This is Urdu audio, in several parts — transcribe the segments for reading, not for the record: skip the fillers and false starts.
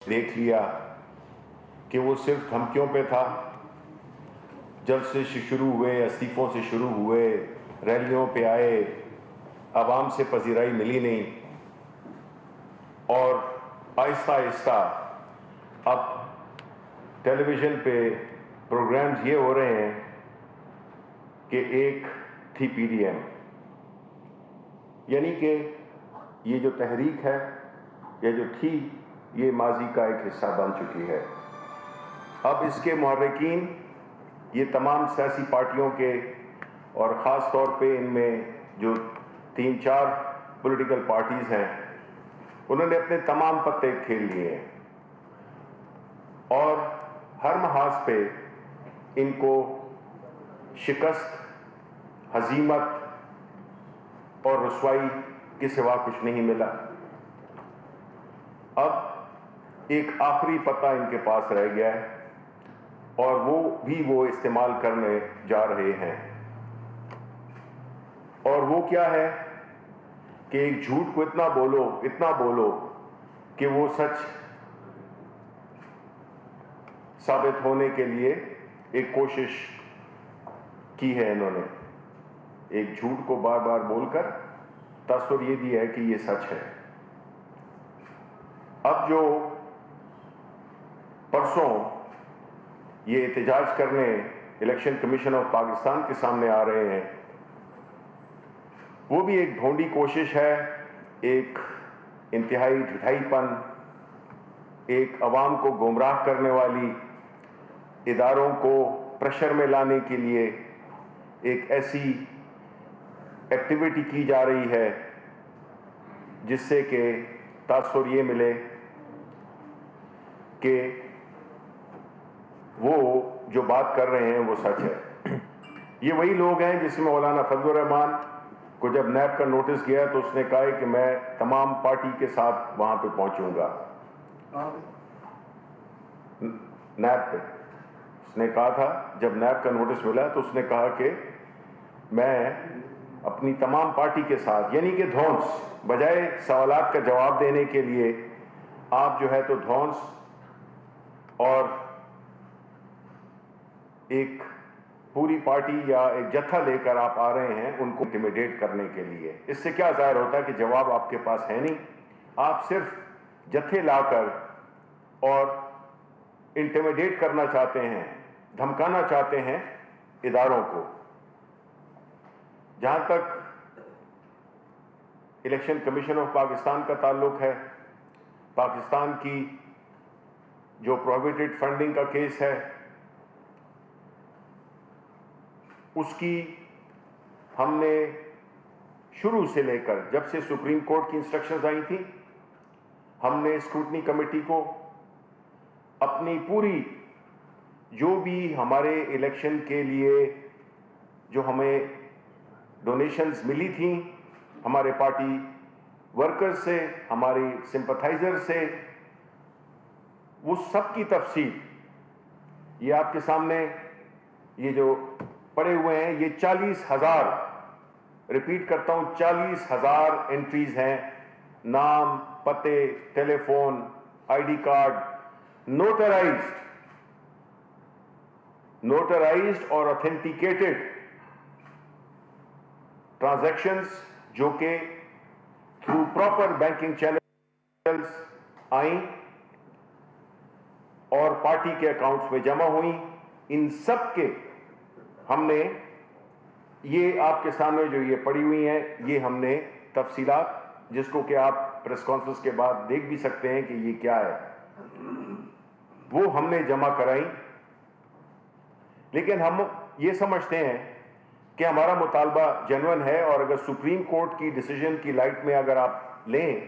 دیکھ لیا کہ وہ صرف دھمکیوں پہ تھا. جلسے سے شروع ہوئے, استعفوں سے شروع ہوئے, ریلیوں پہ آئے, عوام سے پذیرائی ملی نہیں, اور آہستہ آہستہ اب ٹیلی ویژن پہ پروگرامز یہ ہو رہے ہیں کہ ایک تھی پی ڈی ایم, یعنی کہ یہ جو تحریک ہے یا جو تھی یہ ماضی کا ایک حصہ بن چکی ہے. اب اس کے محرکین یہ تمام سیاسی پارٹیوں کے, اور خاص طور پہ ان میں جو 3-4 پولیٹیکل پارٹیز ہیں, انہوں نے اپنے تمام پتے کھیل لیے ہیں, اور ہر محاذ پہ ان کو شکست, ہزیمت اور رسوائی کے سوا کچھ نہیں ملا. اب ایک آخری پتہ ان کے پاس رہ گیا ہے, اور وہ استعمال کرنے جا رہے ہیں, اور وہ کیا ہے کہ ایک جھوٹ کو اتنا بولو کہ وہ سچ ثابت ہونے کے لیے ایک کوشش کی ہے. انہوں نے ایک جھوٹ کو بار بار بول کر تصور یہ دیا ہے کہ یہ سچ ہے. اب جو پرسوں یہ احتجاج کرنے الیکشن کمیشن آف پاکستان کے سامنے آ رہے ہیں, وہ بھی ایک ڈھونڈی کوشش ہے, ایک انتہائی ڈھٹائی پن, ایک عوام کو گمراہ کرنے والی, اداروں کو پریشر میں لانے کے لیے ایک ایسی ایکٹیویٹی کی جا رہی ہے جس سے کہ تاثر یہ ملے کہ وہ جو بات کر رہے ہیں وہ سچ ہے. یہ وہی لوگ ہیں جس میں مولانا فضل الرحمان کو جب نیب کا نوٹس گیا تو اس نے کہا کہ میں تمام پارٹی کے ساتھ وہاں پہ پہنچوں گا. نیب پہ اس نے کہا تھا, جب نیب کا نوٹس ملا تو اس نے کہا کہ میں اپنی تمام پارٹی کے ساتھ, یعنی کہ دھونس, بجائے سوالات کا جواب دینے کے لیے آپ جو ہے تو دھونس اور ایک پوری پارٹی یا ایک جتھا لے کر آپ آ رہے ہیں ان کو انٹیمیڈیٹ کرنے کے لیے. اس سے کیا ظاہر ہوتا ہے کہ جواب آپ کے پاس ہے نہیں, آپ صرف جتھے لا کر اور انٹیمیڈیٹ کرنا چاہتے ہیں, دھمکانا چاہتے ہیں اداروں کو. جہاں تک الیکشن کمیشن آف پاکستان کا تعلق ہے, پاکستان کی جو پروہیبٹڈ فنڈنگ کا کیس ہے, اس کی ہم نے شروع سے لے کر جب سے سپریم کورٹ کی انسٹرکشنز آئی تھیں, ہم نے اسکروٹنی کمیٹی کو اپنی پوری جو بھی ہمارے الیکشن کے لیے جو ہمیں ڈونیشنز ملی تھیں ہمارے پارٹی ورکر سے, ہماری سمپتھائزر سے, وہ سب کی تفصیل یہ آپ کے سامنے یہ جو پڑے ہوئے ہیں, یہ 40,000, ریپیٹ کرتا ہوں 40,000 انٹریز ہیں, نام, پتے, telephone, I D card, notarized اور آتھینٹیکیٹڈ ٹرانزیکشنز جو کہ تھرو پراپر بینکنگ چینلز آئیں اور پارٹی کے اکاؤنٹس میں جمع ہوئیں. ان سب کے ہم نے یہ آپ کے سامنے جو یہ پڑی ہوئی ہیں, یہ ہم نے تفصیلات, جس کو کہ آپ پریس کانفرنس کے بعد دیکھ بھی سکتے ہیں کہ یہ کیا ہے, وہ ہم نے جمع کرائی. لیکن ہم یہ سمجھتے ہیں کہ ہمارا مطالبہ جینوئن ہے, اور اگر سپریم کورٹ کی ڈیسیجن کی لائٹ میں اگر آپ لیں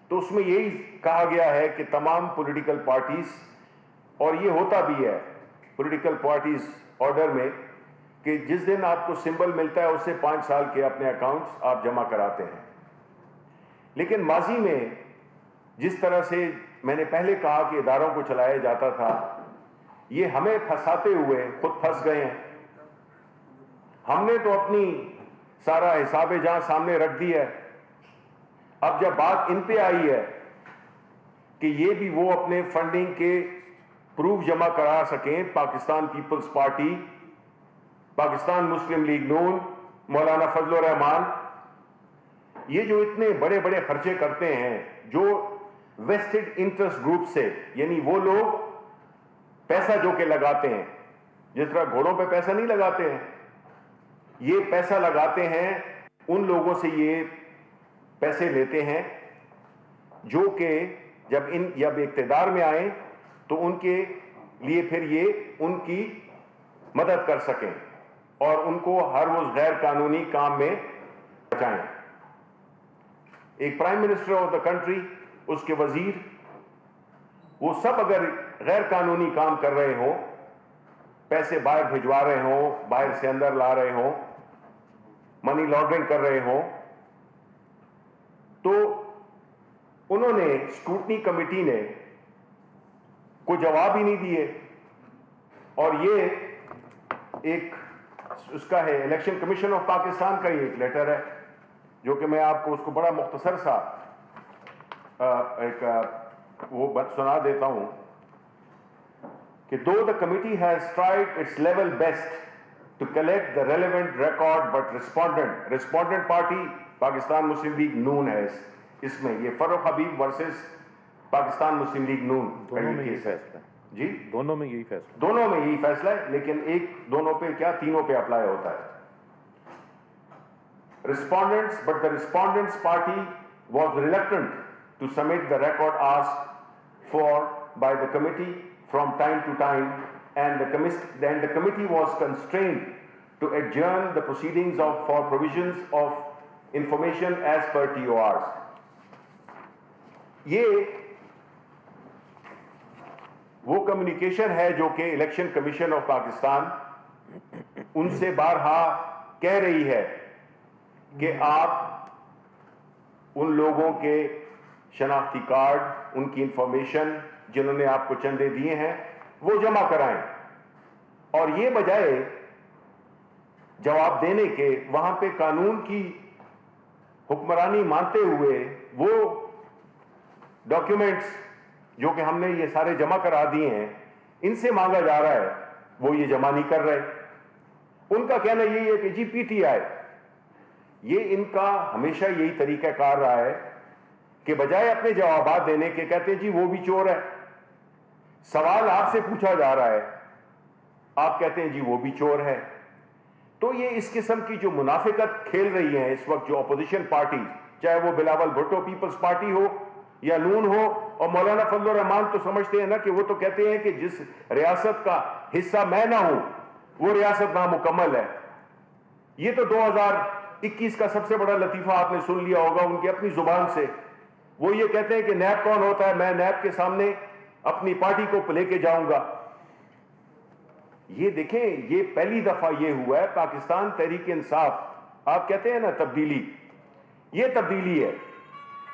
تو اس میں یہی کہا گیا ہے کہ تمام پولیٹیکل پارٹیز, اور یہ ہوتا بھی ہے پولیٹیکل پارٹیز آرڈر میں, کہ جس دن آپ کو سمبل ملتا ہے اس سے 5 سال کے اپنے اکاؤنٹس آپ جمع کراتے ہیں. لیکن ماضی میں جس طرح سے میں نے پہلے کہا کہ اداروں کو چلایا جاتا تھا, یہ ہمیں پھنساتے ہوئے خود پھنس گئے ہیں. ہم نے تو اپنی سارا حساب جہاں سامنے رکھ دی ہے. اب جب بات ان پہ آئی ہے کہ کہ یہ بھی وہ اپنے فنڈنگ کے پروف جمع کرا سکیں Pakistan Peoples party, Pakistan Muslim League نون, مولانا فضل الرحمان, یہ جو اتنے بڑے بڑے خرچے کرتے ہیں, جو ویسٹڈ انٹرسٹ گروپ سے, یعنی وہ لوگ پیسہ جو کہ لگاتے ہیں, جس طرح گھوڑوں پہ پیسہ نہیں لگاتے ہیں, یہ پیسہ لگاتے ہیں ان لوگوں سے, یہ پیسے لیتے ہیں جو کہ جب اقتدار میں آئیں تو ان کے لیے پھر یہ ان کی مدد کر سکیں اور ان کو ہر وہ غیر قانونی کام میں بچائیں. ایک prime minister of the country, اس کے وزیر, وہ سب اگر غیر قانونی کام کر رہے ہوں, پیسے باہر بھجوا رہے ہوں, باہر سے اندر لا رہے ہوں, منی لانڈرنگ کر رہے ہوں, تو انہوں نے اسکروٹنی کمیٹی نے کوئی جواب ہی نہیں دیے. اور یہ ایک اس کا ہے, الیکشن کمیشن آف پاکستان کا ہی ایک لیٹر ہے, جو کہ میں آپ کو اس کو بڑا مختصر سا ایک وہ بات سنا دیتا ہوں کہ though the committee has tried its level best to collect the relevant record but respondent party Pakistan Muslim League Noon ہے اس میں, یہ Farrukh Habib versus Pakistan Muslim League Noon کا یہ کیس ہے. جی دونوں میں یہی فیصلہ, دونوں میں یہی فیصلہ ہے, لیکن ایک دونوں پہ کیا تینوں پہ اپلائی ہوتا ہے. Respondents, but the respondents party was reluctant to submit the record asked for by the committee from time to time, and the committee was constrained to adjourn the proceedings for provisions of information as per TORs. یہ وہ کمیونیکیشن ہے جو کہ الیکشن کمیشن آف پاکستان ان سے بارہا کہہ رہی ہے کہ آپ ان لوگوں کے شناختی کارڈ, ان کی انفارمیشن جنہوں نے آپ کو چندے دیے ہیں, وہ جمع کرائیں. اور یہ بجائے جواب دینے کے, وہاں پہ قانون کی حکمرانی مانتے ہوئے وہ ڈاکیومنٹس جو کہ ہم نے یہ سارے جمع کرا دیے ہیں, ان سے مانگا جا رہا ہے, وہ یہ جمع نہیں کر رہے. ان کا کہنا یہی ہے کہ جی پی ٹی آئی, یہ ان کا ہمیشہ یہی طریقہ کار رہا ہے کہ بجائے اپنے جوابات دینے کے کہتے ہیں جی وہ بھی چور ہے. سوال آپ سے پوچھا جا رہا ہے, آپ کہتے ہیں جی وہ بھی چور ہے. تو یہ اس قسم کی جو منافقت کھیل رہی ہیں اس وقت جو اپوزیشن پارٹی, چاہے وہ بلاول بھٹو پیپلز پارٹی ہو یا نون ہو, اور مولانا فضل الرحمان تو سمجھتے ہیں نا کہ وہ تو کہتے ہیں کہ جس ریاست کا حصہ میں نہ ہوں وہ ریاست نامکمل ہے. یہ تو 2021 کا سب سے بڑا لطیفہ آپ نے سن لیا ہوگا ان کی اپنی زبان سے. وہ یہ کہتے ہیں کہ نیب کون ہوتا ہے, میں نیب کے سامنے اپنی پارٹی کو لے کے جاؤں گا. یہ دیکھیں, یہ پہلی دفعہ یہ ہوا ہے پاکستان تحریک انصاف, آپ کہتے ہیں نا تبدیلی, یہ تبدیلی ہے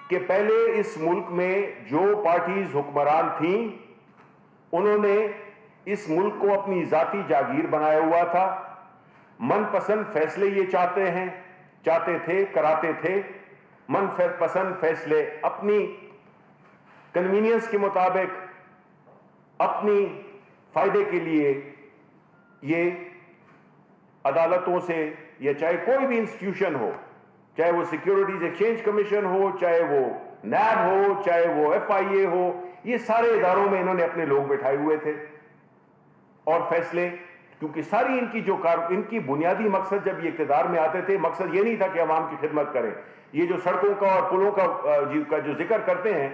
کہ پہلے اس ملک میں جو پارٹیز حکمران تھیں انہوں نے اس ملک کو اپنی ذاتی جاگیر بنایا ہوا تھا, من پسند فیصلے یہ چاہتے تھے, کراتے تھے. من پسند فیصلے اپنی کنوینئنس کے مطابق اپنی فائدے کے لیے یہ عدالتوں سے, یا چاہے کوئی بھی انسٹیٹیوشن ہو, چاہے وہ سیکیورٹیز ایکسچینج کمیشن ہو, چاہے وہ نیب ہو, چاہے وہ FIA ہو, یہ سارے اداروں میں انہوں نے اپنے لوگ بٹھائے ہوئے تھے. اور فیصلے, کیونکہ ساری ان کی بنیادی مقصد جب یہ اقتدار میں آتے تھے, مقصد یہ نہیں تھا کہ عوام کی خدمت کریں. یہ جو سڑکوں کا اور پلوں کا جو ذکر کرتے ہیں,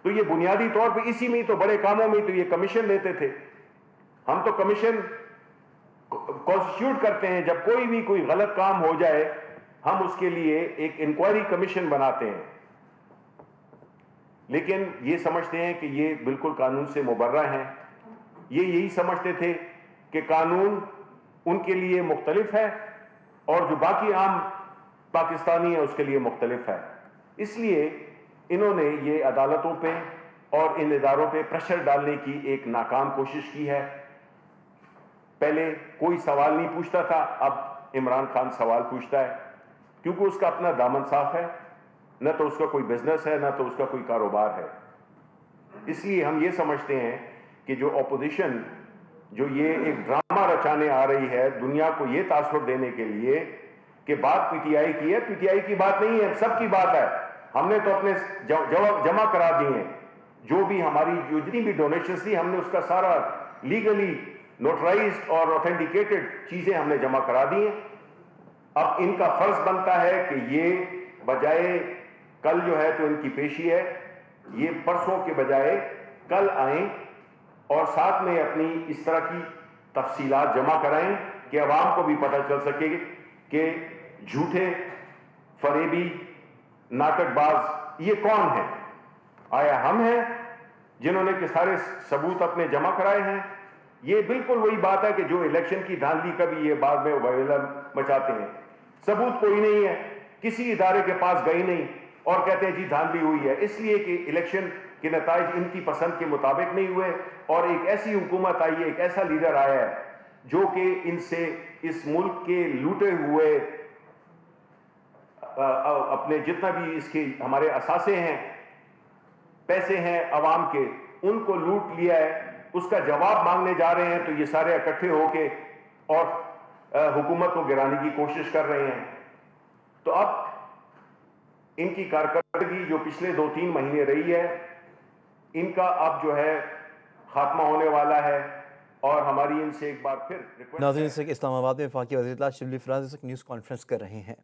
تو یہ بنیادی طور پہ اسی میں تو بڑے کاموں میں تو یہ کمیشن لیتے تھے. ہم تو کمیشن کانسٹیٹیوٹ کرتے ہیں, جب کوئی غلط کام ہو جائے ہم اس کے لیے ایک انکوائری کمیشن بناتے ہیں. لیکن یہ سمجھتے ہیں کہ یہ بالکل قانون سے مبرہ ہیں. یہ یہی سمجھتے تھے کہ قانون ان کے لیے مختلف ہے اور جو باقی عام پاکستانی ہیں اس کے لیے مختلف ہے. اس لیے انہوں نے یہ عدالتوں پہ اور ان اداروں پہ پریشر ڈالنے کی ایک ناکام کوشش کی ہے. پہلے کوئی سوال نہیں پوچھتا تھا, اب عمران خان سوال پوچھتا ہے, کیونکہ اس کا اپنا دامن صاف ہے, نہ تو اس کا کوئی بزنس ہے نہ تو اس کا کوئی کاروبار ہے. اس لیے ہم یہ سمجھتے ہیں کہ جو اپوزیشن جو یہ ایک ڈرامہ رچانے آ رہی ہے دنیا کو یہ تاثر دینے کے لیے کہ بات پی ٹی آئی کی ہے، پی ٹی آئی کی بات نہیں ہے، سب کی بات ہے. ہم نے تو اپنے جواب جمع کرا دیے ہیں، جو بھی ہماری جتنی بھی ڈونیشنز تھی ہم نے اس کا سارا لیگلی نوٹرائزڈ اور اوتھینٹیکیٹڈ چیزیں ہم نے جمع کرا دی ہیں. اب ان کا فرض بنتا ہے کہ یہ بجائے کل جو ہے تو ان کی پیشی ہے، یہ پرسوں کے بجائے کل آئیں اور ساتھ میں اپنی اس طرح کی تفصیلات جمع کرائیں کہ عوام کو بھی پتہ چل سکے کہ جھوٹے فریبی ناٹک باز یہ کون ہیں. آیا ہم ہیں جنہوں نے کہ سارے ثبوت اپنے جمع کرائے ہیں؟ یہ بالکل وہی بات ہے کہ جو الیکشن کی دھاندلی کا بھی یہ بعد میں وبیلہ مچاتے ہیں. ثبوت کوئی نہیں ہے، کسی ادارے کے پاس گئی نہیں اور کہتے ہیں جی دھاندلی ہوئی ہے، اس لیے کہ الیکشن کے نتائج ان کی پسند کے مطابق نہیں ہوئے اور ایک ایسی حکومت آئی ہے، ایک ایسا لیڈر آیا ہے جو کہ ان سے اس ملک کے لوٹے ہوئے اپنے جتنا بھی اس کے ہمارے اثاثے ہیں، پیسے ہیں عوام کے، ان کو لوٹ لیا ہے، اس کا جواب مانگنے جا رہے ہیں. تو یہ سارے اکٹھے ہو کے اور حکومت کو گرانے کی کوشش کر رہے ہیں. تو اب ان کی کارکردگی جو پچھلے 2-3 مہینے رہی ہے ان کا اب جو ہے خاتمہ ہونے والا ہے اور ہماری ان سے ایک بار پھر ناظرین، اسلام آباد میں وفاقی وزیر اطلاع شبلی فراز نیوز کانفرنس کر رہے ہیں.